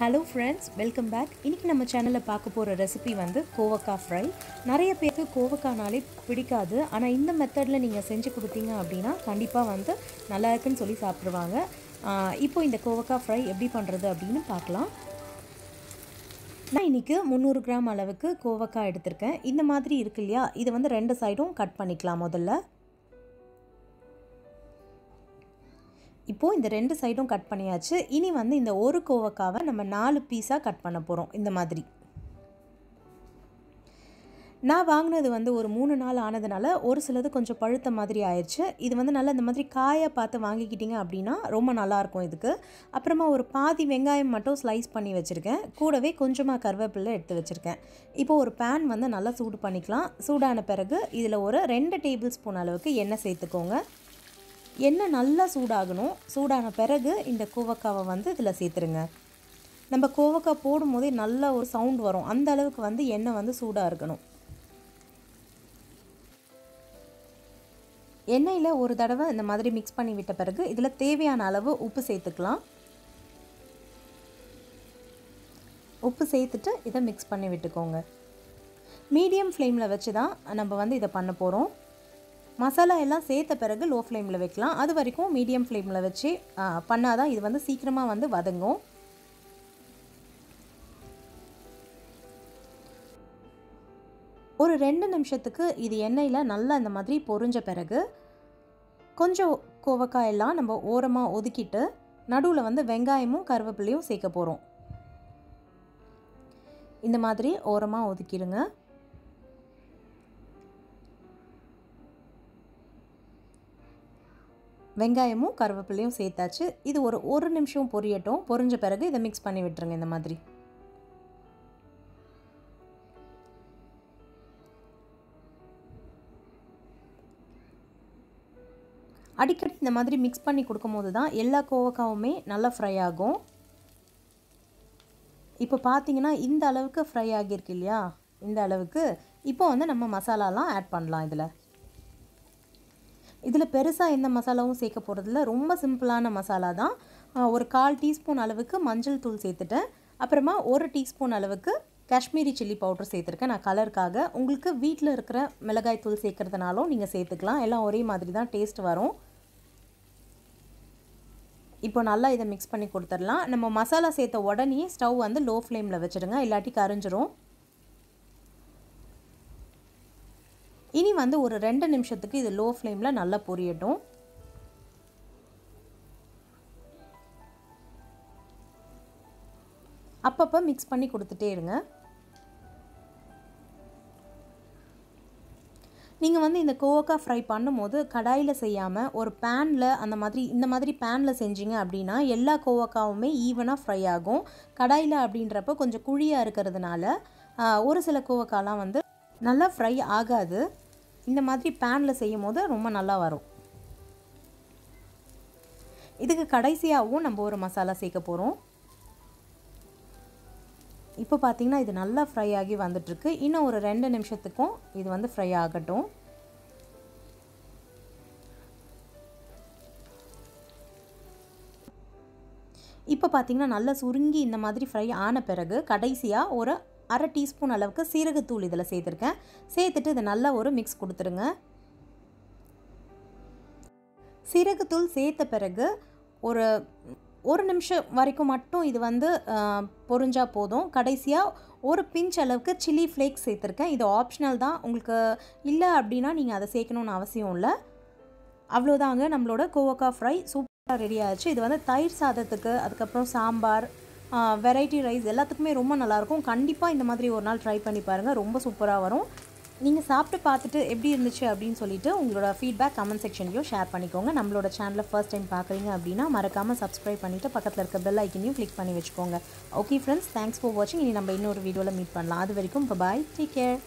Hello friends, welcome back. இன்னைக்கு நம்ம சேனல்ல பார்க்க போற ரெசிபி வந்து கோவக்காய் ஃப்ரை. நிறைய பேருக்கு கோவக்காய்னாலே பிடிக்காது. ஆனா இந்த மெத்தட்ல நீங்க செஞ்சு கொடுத்தீங்க அப்படினா கண்டிப்பா வந்து நல்லா இருக்குன்னு சொல்லி சாப்பிடுவாங்க. இப்போ இந்த கோவக்காய் ஃப்ரை எப்படி பண்றது அப்படினு பார்க்கலாம். நான் இன்னைக்கு 300 கிராம் அளவுக்கு கோவக்காய் எடுத்துர்க்கேன். இந்த மாதிரி இருக்கு இல்லையா? இது வந்து ரெண்டு சைடும் கட் பண்ணிக்கலாம் முதல்ல. இப்போ இந்த ரெண்டு சைடும் கட் பண்ணியாச்சு. இனி வந்து இந்த ஒரு கோவக்காவை நம்ம 4 பீஸா கட் பண்ண போறோம் இந்த மாதிரி. நான் வாங்குனது வந்து ஒரு 3 நாள் ஆனதுனால ஒரு சிலது கொஞ்சம் பழுத்த மாதிரி ஆயிருச்சு. இது வந்து நல்லா இந்த மாதிரி காயா பார்த்து வாங்கிக்கிட்டீங்க அப்படினா ரொம்ப நல்லா இருக்கும் இதுக்கு. அப்புறமா ஒரு பாதி வெங்காயம் மட்டும் ஸ்லைஸ் பண்ணி வச்சிருக்கேன். கூடவே கொஞ்சமா கறிவேப்பிலை எடுத்து வச்சிருக்கேன். இப்போ ஒரு pan வந்து நல்லா சூடு பண்ணிக்கலாம். சூடான பிறகு இதுல ஒரு 2 டேபிள் ஸ்பூன் அளவுக்கு எண்ணெய் சேர்த்துக்கோங்க. எண்ணெய் நல்லா சூடாகணும். சூடான பிறகு இந்த கோவக்காவை வந்து இதில் சேர்த்துருங்க. நம்ம கோவக்காய் போடும்போதே நல்ல ஒரு சவுண்ட் வரும். அந்த அளவுக்கு வந்து எண்ணெய் வந்து சூடாக இருக்கணும். எண்ணெயில் ஒரு தடவை இந்த மாதிரி மிக்ஸ் பண்ணி விட்ட பிறகு இதில் தேவையான அளவு உப்பு சேர்த்துக்கலாம். உப்பு சேர்த்துட்டு இதை மிக்ஸ் பண்ணி விட்டுக்கோங்க. மீடியம் ஃப்ளேமில் வச்சு தான் நம்ம வந்து இதை பண்ண போகிறோம். மசாலா எல்லாம் சேர்த்த பிறகு லோ ஃப்ளேமில் வைக்கலாம். அது வரைக்கும் மீடியம் ஃப்ளேமில் வச்சு பண்ணாதான் இது வந்து சீக்கிரமாக வந்து வதங்கும். ஒரு 2 நிமிஷத்துக்கு இது எண்ணெயில் நல்லா இந்த மாதிரி பொரிஞ்ச பிறகு கொஞ்சம் கோவக்காய் எல்லாம் நம்ம ஓரமாக ஒதுக்கிட்டு நடுவில் வந்து வெங்காயமும் கருவேப்பிலையும் சேர்க்க போகிறோம். இந்த மாதிரி ஓரமாக ஒதுக்கிடுங்க. வெங்காயமும் கருவேப்பிலையும் சேர்த்தாச்சு. இது ஒரு நிமிஷம் பொரியட்டும். பொரிஞ்ச பிறகு இதை மிக்ஸ் பண்ணி விட்டுருங்க. இந்த மாதிரி அடிக்கடி இந்த மாதிரி மிக்ஸ் பண்ணி கொடுக்கும்போது தான் எல்லா கோவக்காவுமே நல்லா ஃப்ரை ஆகும். இப்போ பார்த்தீங்கன்னா இந்த அளவுக்கு ஃப்ரை ஆகியிருக்கு இல்லையா? இந்த அளவுக்கு. இப்போ வந்து நம்ம மசாலாலாம் ஆட் பண்ணலாம். இதில் பெருசாக எந்த மசாலாவும் சேர்க்க போகிறதில்ல. ரொம்ப சிம்பிளான மசாலா தான். ஒரு 1/4 டீஸ்பூன் அளவுக்கு மஞ்சள் தூள் சேர்த்துட்டேன். அப்புறமா 1 டீஸ்பூன் அளவுக்கு காஷ்மீரி சில்லி பவுடர் சேர்த்துருக்கேன் நான் கலருக்காக. உங்களுக்கு வீட்டில் இருக்கிற மிளகாய் தூள் சேர்க்கறதுனாலும் நீங்கள் சேர்த்துக்கலாம். எல்லாம் ஒரே மாதிரி தான் டேஸ்ட் வரும். இப்போ நல்லா இதை மிக்ஸ் பண்ணி கொடுத்துடலாம். நம்ம மசாலா சேர்த்த உடனே ஸ்டவ் வந்து லோ ஃப்ளேமில் வச்சுடுங்க, இல்லாட்டி கரிஞ்சிரும். இனி வந்து ஒரு 2 நிமிஷத்துக்கு இது லோ ஃப்ளேமில் நல்லா பொரியட்டும். அப்பப்போ மிக்ஸ் பண்ணி கொடுத்துட்டே இருங்க. நீங்கள் வந்து இந்த கோவக்காய் ஃப்ரை பண்ணும்போது கடாயில் செய்யாமல் ஒரு பேனில் இந்த மாதிரி பேனில் செஞ்சீங்க அப்படின்னா எல்லா கோவக்காவுமே ஈவனாக ஃப்ரை ஆகும். கடாயில் அப்படின்றப்ப கொஞ்சம் குழியாக இருக்கிறதுனால ஒரு சில கோவக்காய்லாம் வந்து நல்லா ஃப்ரை ஆகாது. இந்த மாதிரி பேனில் செய்யும் போது ரொம்ப நல்லா வரும். இதுக்கு கடைசியாகவும் நம்ம ஒரு மசாலா சேர்க்க போகிறோம். இப்போ பார்த்தீங்கன்னா இது நல்லா ஃப்ரை ஆகி வந்துட்டுருக்கு. இன்னும் ஒரு 2 நிமிஷத்துக்கும் இது வந்து ஃப்ரை ஆகட்டும். இப்போ பார்த்தீங்கன்னா நல்லா சுருங்கி இந்த மாதிரி ஃப்ரை ஆன பிறகு கடைசியாக ஒரு 1/2 டீஸ்பூன் அளவுக்கு சீரகத்தூள் இதில் சேர்த்துருக்கேன். சேர்த்துட்டு இதை நல்லா ஒரு மிக்ஸ் கொடுத்துருங்க. சீரகத்தூள் சேர்த்த பிறகு ஒரு நிமிஷம் வரைக்கும் மட்டும் இது வந்து பொரிஞ்சா போதும். கடைசியாக ஒரு பிஞ்ச் அளவுக்கு சில்லி ஃப்ளேக்ஸ் சேர்த்துருக்கேன். இது ஆப்ஷனல் தான். உங்களுக்கு இல்லை அப்படின்னா நீங்கள் அதை சேர்க்கணுன்னு அவசியம் இல்லை. அவ்வளோதாங்க, நம்மளோட கோவக்காய் ஃப்ரை சூப்பராக ரெடி ஆச்சு. இது வந்து தயிர் சாதத்துக்கு, அதுக்கப்புறம் சாம்பார், வெரைட்டி ரைஸ் எல்லாத்துக்குமே ரொம்ப நல்லாயிருக்கும். கண்டிப்பாக இந்த மாதிரி ஒரு நாள் ட்ரை பண்ணி பாருங்கள். ரொம்ப சூப்பராக வரும். நீங்கள் சாப்பிட்டு பார்த்துட்டு எப்படி இருந்துச்சு அப்படின்னு சொல்லிட்டு உங்களோட ஃபீட்பேக் கமெண்ட் செக்ஷன்லையும் ஷேர் பண்ணிக்கோங்க. நம்மளோட சேனலை ஃபர்ஸ்ட் டைம் பார்க்குறீங்க அப்படின்னா மறக்காமல் சப்ஸ்கிரைப் பண்ணிவிட்டு பக்கத்தில் இருக்க பெல் ஐக்கனையும் கிளிக் பண்ணி வச்சுக்கோங்க. ஓகே ஃப்ரெண்ட்ஸ், தேங்க்ஸ் ஃபார் வாட்சிங். இனி நம்ம இன்னொரு வீடியோவில் மீட் பண்ணலாம். அது வரைக்கும் பாய், டேக் கேர்.